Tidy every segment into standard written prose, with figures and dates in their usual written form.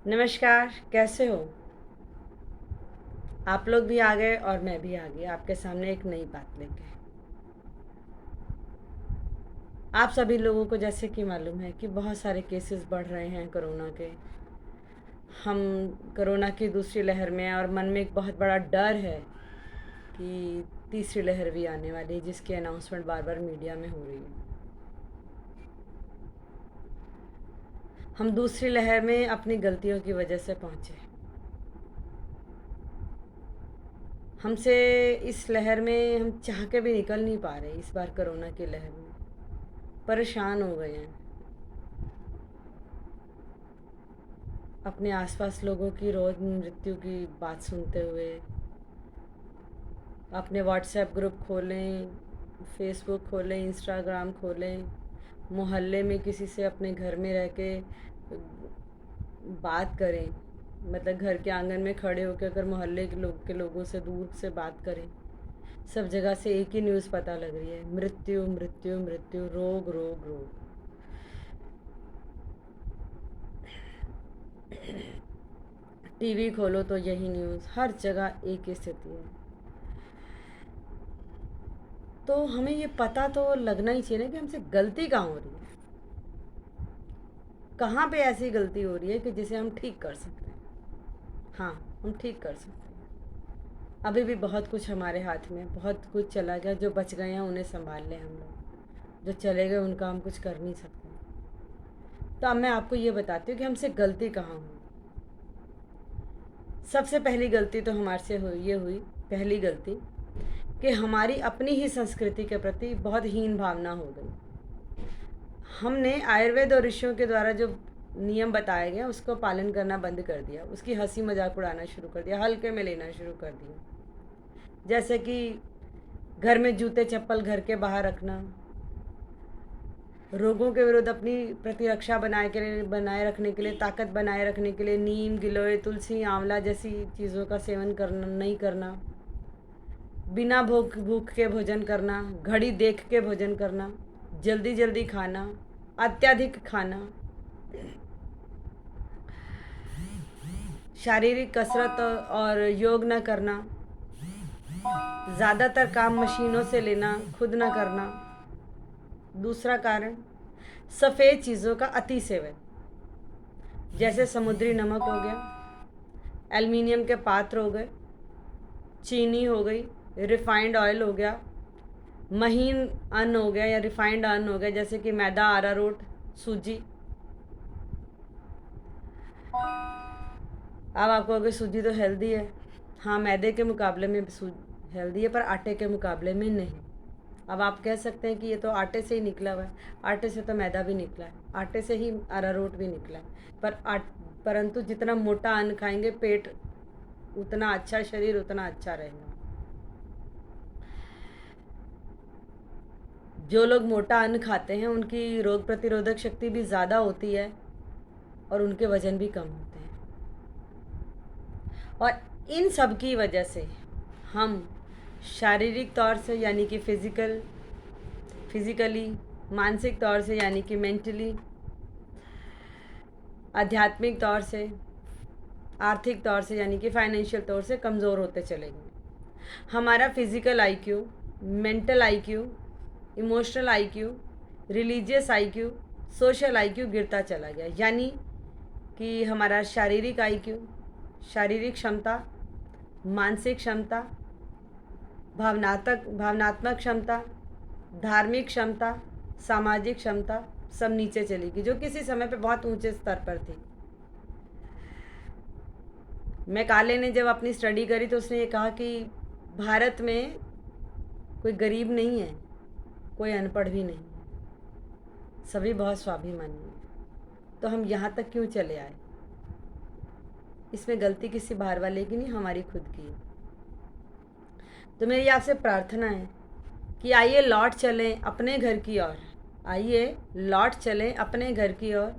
नमस्कार, कैसे हो? आप लोग भी आ गए और मैं भी आ गई आपके सामने एक नई बात लेके। आप सभी लोगों को जैसे कि मालूम है कि बहुत सारे केसेस बढ़ रहे हैं कोरोना के। हम कोरोना की दूसरी लहर में हैं और मन में एक बहुत बड़ा डर है कि तीसरी लहर भी आने वाली है, जिसकी अनाउंसमेंट बार बार मीडिया में हो रही है। हम दूसरी लहर में अपनी गलतियों की वजह से पहुँचे। हमसे इस लहर में हम चाह के भी निकल नहीं पा रहे। इस बार कोरोना की लहर में परेशान हो गए हैं। अपने आसपास लोगों की रोज़ मृत्यु की बात सुनते हुए अपने व्हाट्सएप ग्रुप खोलें, फेसबुक खोलें, इंस्टाग्राम खोलें, मोहल्ले में किसी से अपने घर में रह के बात करें, मतलब घर के आंगन में खड़े होकर अगर मोहल्ले के लोगों से दूर से बात करें, सब जगह से एक ही न्यूज़ पता लग रही है, मृत्यु मृत्यु मृत्यु, रोग रोग रोग। टीवी खोलो तो यही न्यूज़, हर जगह एक ही स्थिति है। तो हमें ये पता तो लगना ही चाहिए ना कि हमसे गलती कहाँ हो रही है, कहाँ पे ऐसी गलती हो रही है कि जिसे हम ठीक कर सकते हैं। हाँ, हम ठीक कर सकते हैं। अभी भी बहुत कुछ हमारे हाथ में, बहुत कुछ चला गया। जो बच गए हैं उन्हें संभाल लें हम लोग, जो चले गए उनका हम कुछ कर नहीं सकते। तो अब मैं आपको ये बताती हूँ कि हमसे गलती कहाँ हुई। सबसे पहली गलती तो हमारे से हुई पहली गलती कि हमारी अपनी ही संस्कृति के प्रति बहुत हीन भावना हो गई। हमने आयुर्वेद और ऋषियों के द्वारा जो नियम बताए गए उसको पालन करना बंद कर दिया, उसकी हंसी मजाक उड़ाना शुरू कर दिया, हल्के में लेना शुरू कर दिया। जैसे कि घर में जूते चप्पल घर के बाहर रखना, रोगों के विरुद्ध अपनी प्रतिरक्षा बनाए रखने के लिए, ताकत बनाए रखने के लिए नीम, गिलोय, तुलसी, आंवला जैसी चीज़ों का सेवन करना नहीं करना, बिना भूख के भोजन करना, घड़ी देख के भोजन करना, जल्दी जल्दी खाना, अत्यधिक खाना, शारीरिक कसरत और योग न करना, ज़्यादातर काम मशीनों से लेना, खुद न करना। दूसरा कारण, सफ़ेद चीज़ों का अति सेवन, जैसे समुद्री नमक हो गया, एल्युमिनियम के पात्र हो गए, चीनी हो गई, रिफाइंड ऑयल हो गया, महीन अन्न हो गया या रिफाइंड अन्न हो गया, जैसे कि मैदा, अरारोट, सूजी। अब आपको अगर सूजी तो हेल्दी है, हाँ मैदे के मुकाबले में हेल्दी है, पर आटे के मुकाबले में नहीं। अब आप कह सकते हैं कि ये तो आटे से ही निकला हुआ है, आटे से तो मैदा भी निकला है, आटे से ही अरारोट भी निकला है, परंतु जितना मोटा अन्न खाएंगे पेट उतना अच्छा, शरीर उतना अच्छा रहेगा। जो लोग मोटा अन्न खाते हैं उनकी रोग प्रतिरोधक शक्ति भी ज़्यादा होती है और उनके वज़न भी कम होते हैं। और इन सब की वजह से हम शारीरिक तौर से यानी कि फिज़िकली, मानसिक तौर से यानी कि मेंटली, आध्यात्मिक तौर से, आर्थिक तौर से यानी कि फाइनेंशियल तौर से कमज़ोर होते चले गए। हमारा physical IQ, mental IQ, emotional IQ, religious IQ, social IQ गिरता चला गया। यानी कि हमारा शारीरिक आईक्यू, शारीरिक क्षमता, मानसिक क्षमता, भावनात्मक क्षमता, धार्मिक क्षमता, सामाजिक क्षमता सब नीचे चली गई, जो किसी समय पे बहुत ऊंचे स्तर पर थी। मैकाले ने जब अपनी स्टडी करी तो उसने ये कहा कि भारत में कोई गरीब नहीं है, कोई अनपढ़ भी नहीं है, सभी बहुत स्वाभिमानी हैं। तो हम यहाँ तक क्यों चले आए? इसमें गलती किसी बाहर वाले की नहीं, हमारी खुद की है। तो मेरी आपसे प्रार्थना है कि आइए लौट चलें अपने घर की ओर, आइए लौट चलें अपने घर की ओर,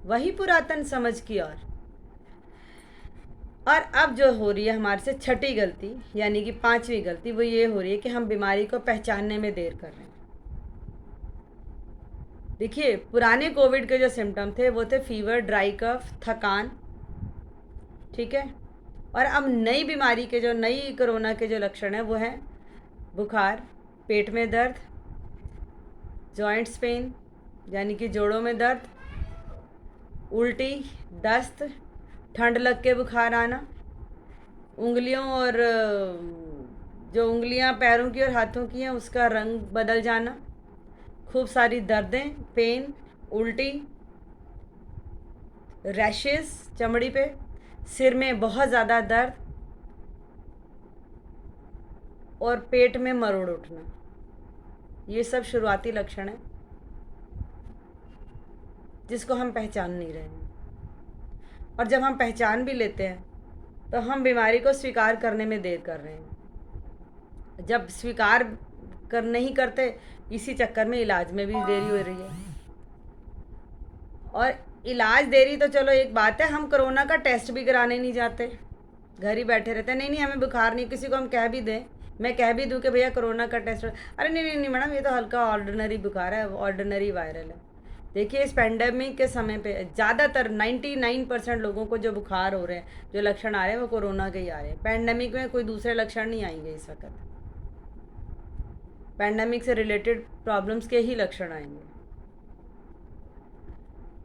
वही पुरातन समझ की ओर। और अब जो हो रही है हमारे से छठी गलती यानी कि पांचवी गलती, वो ये हो रही है कि हम बीमारी को पहचानने में देर कर रहे हैं। देखिए, पुराने कोविड के जो सिम्टम थे वो थे फीवर, ड्राई कफ, थकान, ठीक है। और अब नई बीमारी के जो नई कोरोना के जो लक्षण हैं वो हैं बुखार, पेट में दर्द, जॉइंट्स पेन यानी कि जोड़ों में दर्द, उल्टी, दस्त, ठंड लग के बुखार आना, उंगलियों और जो उंगलियां पैरों की और हाथों की हैं उसका रंग बदल जाना, खूब सारी दर्दें, पेन, उल्टी, रैशेस चमड़ी पे, सिर में बहुत ज़्यादा दर्द और पेट में मरोड़ उठना। ये सब शुरुआती लक्षण हैं जिसको हम पहचान नहीं रहे हैं। और जब हम पहचान भी लेते हैं तो हम बीमारी को स्वीकार करने में देर कर रहे हैं। जब स्वीकार कर नहीं करते, इसी चक्कर में इलाज में भी देरी हो रही है। और इलाज देरी तो चलो एक बात है, हम कोरोना का टेस्ट भी कराने नहीं जाते, घर ही बैठे रहते हैं। नहीं नहीं हमें बुखार नहीं, किसी को हम कह भी दें, मैं कह भी दूं कि भैया कोरोना का टेस्ट, अरे नहीं नहीं नहीं मैडम ये तो हल्का ऑर्डिनरी बुखार है, ऑर्डिनरी वायरल है। देखिए इस पेंडेमिक के समय पे ज़्यादातर 99% लोगों को जो बुखार हो रहे हैं, जो लक्षण आ रहे हैं वो कोरोना के ही आ रहे हैं। पेंडेमिक में कोई दूसरे लक्षण नहीं आएंगे इस वक्त, पेंडेमिक से रिलेटेड प्रॉब्लम्स के ही लक्षण आएंगे।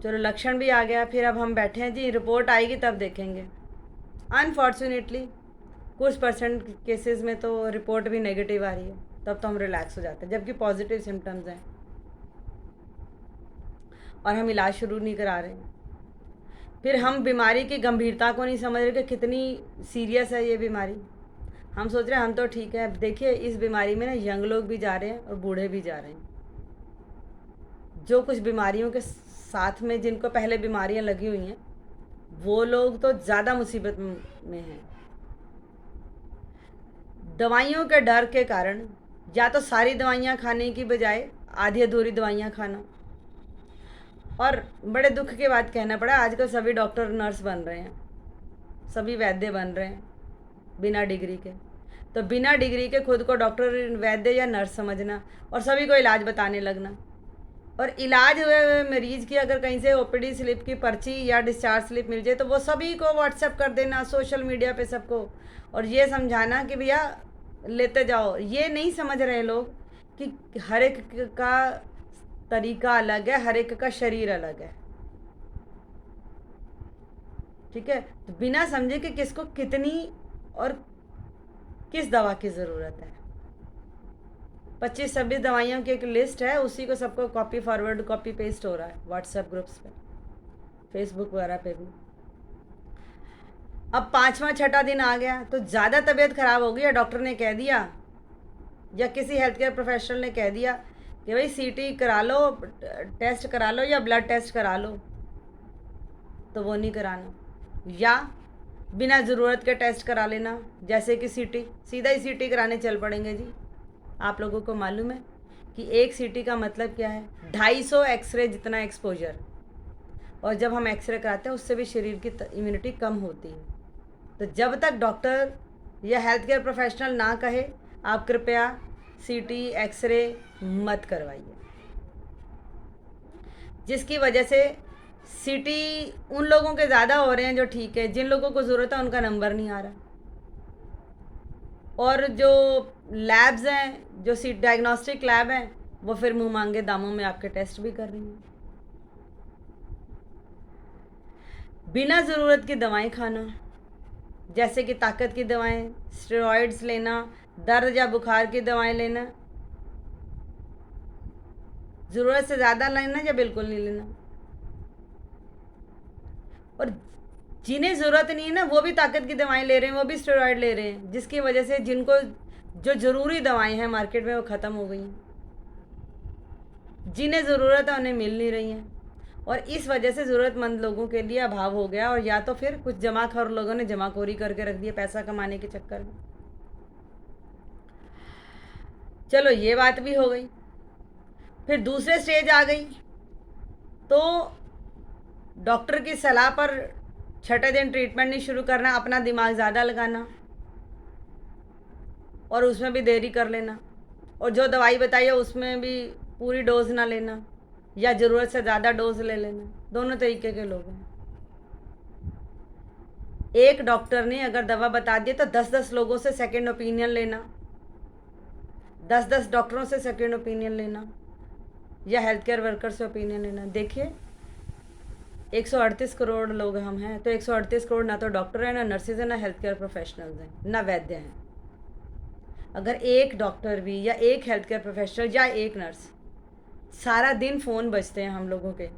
चलो लक्षण भी आ गया, फिर अब हम बैठे हैं जी, रिपोर्ट आएगी तब देखेंगे। अनफॉर्चुनेटली कुछ परसेंट केसेस में तो रिपोर्ट भी नेगेटिव आ रही है, तब तो हम रिलैक्स हो जाते हैं, जबकि पॉजिटिव सिम्टम्स हैं और हम इलाज शुरू नहीं करा रहे हैं। फिर हम बीमारी की गंभीरता को नहीं समझ रहे कि कितनी सीरियस है ये बीमारी। हम सोच रहे हैं हम तो ठीक है। देखिए इस बीमारी में ना यंग लोग भी जा रहे हैं और बूढ़े भी जा रहे हैं। जो कुछ बीमारियों के साथ में जिनको पहले बीमारियां लगी हुई हैं वो लोग तो ज़्यादा मुसीबत में हैं। दवाइयों के डर के कारण या तो सारी दवाइयाँ खाने की बजाय आधी अधूरी दवाइयाँ खाना। और बड़े दुख की बात कहना पड़ा, आजकल सभी डॉक्टर नर्स बन रहे हैं, सभी वैद्य बन रहे हैं बिना डिग्री के। तो बिना डिग्री के खुद को डॉक्टर, वैद्य या नर्स समझना और सभी को इलाज बताने लगना। और इलाज हुए मरीज की अगर कहीं से ओपीडी स्लिप की पर्ची या डिस्चार्ज स्लिप मिल जाए तो वो सभी को व्हाट्सएप कर देना, सोशल मीडिया पे सबको, और ये समझाना कि भैया लेते जाओ। ये नहीं समझ रहे लोग कि हर एक का तरीका अलग है, हर एक का शरीर अलग है, ठीक है। तो बिना समझे कि किसको कितनी और किस दवा की ज़रूरत है, 25-26 दवाइयों की एक लिस्ट है, उसी को सबको कॉपी फॉरवर्ड कॉपी पेस्ट हो रहा है व्हाट्सएप ग्रुप्स पे, फेसबुक वगैरह पे भी। अब 5वां 6ठा दिन आ गया तो ज़्यादा तबीयत ख़राब हो गई या डॉक्टर ने कह दिया या किसी हेल्थ केयर प्रोफेशनल ने कह दिया कि भाई सीटी करा लो, टेस्ट करा लो या ब्लड टेस्ट करा लो, तो वो नहीं कराना। या बिना ज़रूरत के टेस्ट करा लेना, जैसे कि सीटी, सीधा ही सीटी कराने चल पड़ेंगे जी। आप लोगों को मालूम है कि एक सीटी का मतलब क्या है? 250 एक्सरे जितना एक्सपोजर। और जब हम एक्सरे कराते हैं उससे भी शरीर की इम्यूनिटी कम होती है। तो जब तक डॉक्टर या हेल्थ केयर प्रोफेशनल ना कहे, आप कृपया सीटी एक्सरे मत करवाइए, जिसकी वजह से सीटी उन लोगों के ज़्यादा हो रहे हैं जो ठीक है, जिन लोगों को ज़रूरत है उनका नंबर नहीं आ रहा। और जो लैब्स हैं, जो डायग्नोस्टिक लैब हैं, वो फिर मुंह मांगे दामों में आपके टेस्ट भी कर रही हैं। बिना ज़रूरत की दवाएं खाना, जैसे कि ताकत की दवाएं, स्टेरॉइड्स लेना, दर्द या बुखार की दवाएं लेना, ज़रूरत से ज़्यादा लेना या बिल्कुल नहीं लेना। और जिन्हें ज़रूरत नहीं है ना वो भी ताकत की दवाएं ले रहे हैं, वो भी स्टेरॉइड ले रहे हैं, जिसकी वजह से जिनको जो ज़रूरी दवाएं हैं मार्केट में वो ख़त्म हो गई हैं। जिन्हें ज़रूरत है उन्हें मिल नहीं रही हैं, और इस वजह से ज़रूरतमंद लोगों के लिए अभाव हो गया। और या तो फिर कुछ जमाखोर लोगों ने जमाखोरी करके रख दिया पैसा कमाने के चक्कर में। चलो ये बात भी हो गई। फिर दूसरे स्टेज आ गई तो डॉक्टर की सलाह पर 6ठे दिन ट्रीटमेंट नहीं शुरू करना, अपना दिमाग ज़्यादा लगाना और उसमें भी देरी कर लेना, और जो दवाई बताई है उसमें भी पूरी डोज ना लेना या ज़रूरत से ज़्यादा डोज ले लेना। दोनों तरीके के लोग हैं। एक डॉक्टर ने अगर दवा बता दी तो 10-10 लोगों से सेकंड ओपिनियन लेना, 10-10 डॉक्टरों से सेकंड ओपिनियन लेना, या हेल्थ केयर वर्कर से ओपिनियन लेना। देखिए 138 करोड़ लोग हम हैं, तो 138 करोड़ ना तो डॉक्टर हैं, ना नर्सेज हैं, ना हेल्थ केयर प्रोफेशनल्स हैं, ना वैद्य हैं। अगर एक डॉक्टर भी या एक हेल्थ केयर प्रोफेशनल या एक नर्स, सारा दिन फ़ोन बजते हैं हम लोगों के,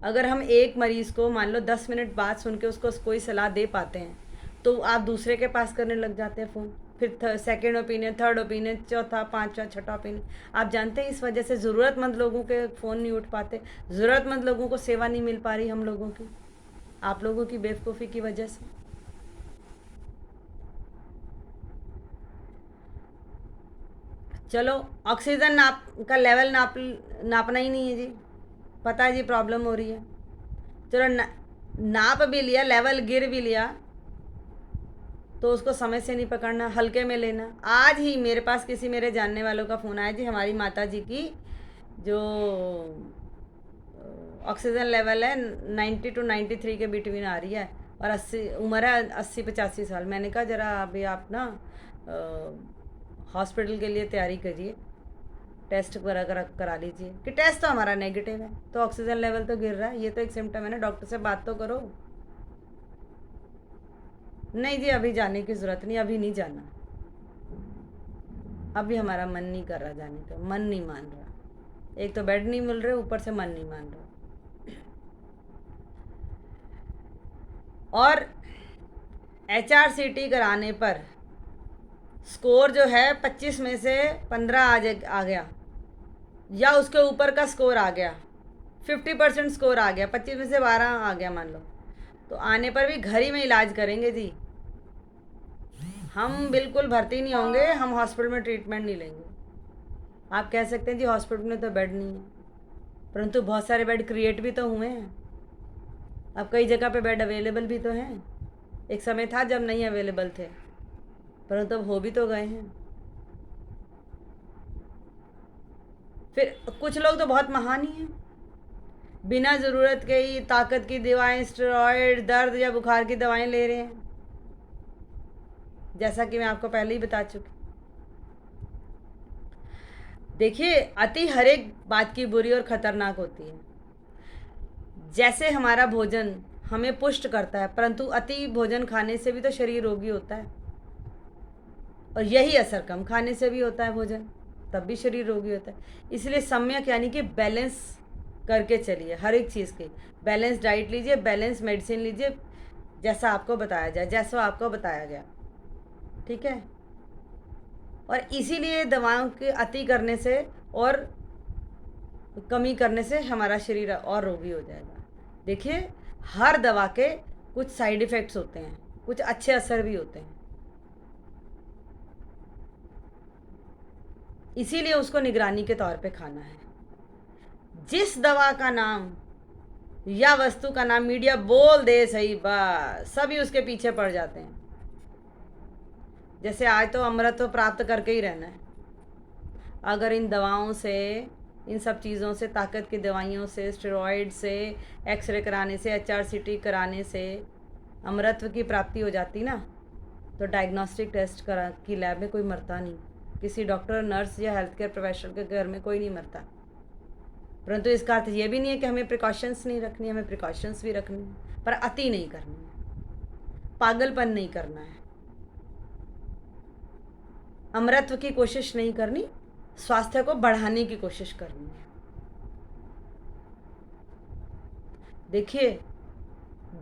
अगर हम एक मरीज़ को मान लो 10 मिनट बात सुन के उसको कोई सलाह दे पाते हैं, तो आप दूसरे के पास करने लग जाते हैं फ़ोन, फिर सेकेंड ओपिनियन, थर्ड ओपिनियन, चौथा, पाँचवा, छठा ओपिनियन। आप जानते हैं इस वजह से ज़रूरतमंद लोगों के फ़ोन नहीं उठ पाते, ज़रूरतमंद लोगों को सेवा नहीं मिल पा रही हम लोगों की, आप लोगों की बेवकूफ़ी की वजह से। चलो ऑक्सीजन का लेवल नापना ही नहीं है जी, पता है जी प्रॉब्लम हो रही है। चलो नाप भी लिया, लेवल गिर भी लिया, तो उसको समय से नहीं पकड़ना, हल्के में लेना। आज ही मेरे पास किसी मेरे जानने वालों का फ़ोन आया जी, हमारी माता जी की जो ऑक्सीजन लेवल है 90 to 93 के बिटवीन आ रही है, और 80 उम्र है, 80-85 साल। मैंने कहा ज़रा अभी आप ना हॉस्पिटल के लिए तैयारी करिए, टेस्ट करा लीजिए। कि टेस्ट तो हमारा नेगेटिव है, तो ऑक्सीजन लेवल तो गिर रहा है, ये तो एक सिम्टम है ना, डॉक्टर से बात तो करो। नहीं जी अभी जाने की ज़रूरत नहीं, अभी नहीं जाना, अभी हमारा मन नहीं कर रहा जाने का, मन नहीं मान रहा, एक तो बेड नहीं मिल रहे, ऊपर से मन नहीं मान रहा। और HRCT कराने पर स्कोर जो है 25 में से 15 आ गया, या उसके ऊपर का स्कोर आ गया, 50% स्कोर आ गया, 25 में से 12 आ गया मान लो, तो आने पर भी घर ही में इलाज करेंगे जी, हम बिल्कुल भर्ती नहीं होंगे, हम हॉस्पिटल में ट्रीटमेंट नहीं लेंगे। आप कह सकते हैं जी हॉस्पिटल में तो बेड नहीं है, परंतु बहुत सारे बेड क्रिएट भी तो हुए हैं, अब कई जगह पे बेड अवेलेबल भी तो हैं। एक समय था जब नहीं अवेलेबल थे, परंतु अब हो भी तो गए हैं। फिर कुछ लोग तो बहुत महान ही हैं, बिना ज़रूरत के ही ताकत की दवाएं, स्टेरॉयड, दर्द या बुखार की दवाएं ले रहे हैं, जैसा कि मैं आपको पहले ही बता चुकी। देखिए अति हर एक बात की बुरी और ख़तरनाक होती है। जैसे हमारा भोजन हमें पुष्ट करता है, परंतु अति भोजन खाने से भी तो शरीर रोगी होता है, और यही असर कम खाने से भी होता है भोजन, तब भी शरीर रोगी होता है। इसलिए सम्यक यानी कि बैलेंस करके चलिए, हर एक चीज़ की बैलेंस डाइट लीजिए, बैलेंस मेडिसिन लीजिए, जैसा आपको बताया जाए, जैसा आपको बताया गया, ठीक है। और इसीलिए दवाओं के अति करने से और कमी करने से हमारा शरीर और रोगी हो जाएगा। देखिए हर दवा के कुछ साइड इफ़ेक्ट्स होते हैं, कुछ अच्छे असर भी होते हैं, इसीलिए उसको निगरानी के तौर पे खाना है। जिस दवा का नाम या वस्तु का नाम मीडिया बोल दे सही, बस सभी उसके पीछे पड़ जाते हैं। जैसे आज तो अमृत तो प्राप्त करके ही रहना है, अगर इन दवाओं से, इन सब चीज़ों से, ताकत की दवाइयों से, स्टेरॉइड से, एक्सरे कराने से, HRCT कराने से अमृतत्व की प्राप्ति हो जाती ना, तो डायग्नोस्टिक टेस्ट करा की लैब में कोई मरता नहीं, किसी डॉक्टर, नर्स या हेल्थ केयर प्रोफेशनल के घर में कोई नहीं मरता। परंतु इसका अर्थ ये भी नहीं है कि हमें प्रिकॉशंस नहीं रखनी, हमें प्रिकॉशंस भी रखनी है, पर अति नहीं करनी है, पागलपन नहीं करना है, अमृतत्व की कोशिश नहीं करनी, स्वास्थ्य को बढ़ाने की कोशिश करनी है। देखिए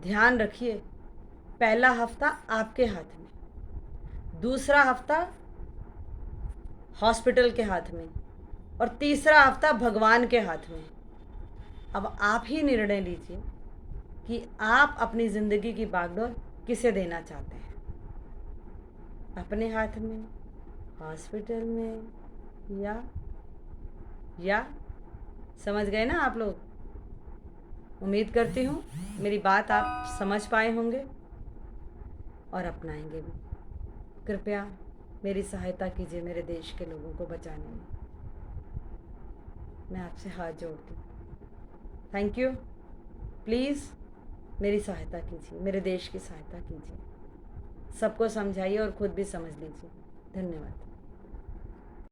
ध्यान रखिए, पहला हफ्ता आपके हाथ में, दूसरा हफ्ता हॉस्पिटल के हाथ में, और तीसरा हफ्ता भगवान के हाथ में। अब आप ही निर्णय लीजिए कि आप अपनी ज़िंदगी की बागडोर किसे देना चाहते हैं, अपने हाथ में, हॉस्पिटल में, या समझ गए ना आप लोग। उम्मीद करती हूँ मेरी बात आप समझ पाए होंगे और अपनाएंगे भी। कृपया मेरी सहायता कीजिए मेरे देश के लोगों को बचाने में, मैं आपसे हाथ जोड़ती हूँ। Thank you. प्लीज़ मेरी सहायता कीजिए, मेरे देश की सहायता कीजिए। सबको समझाइए और खुद भी समझ लीजिए। धन्यवाद।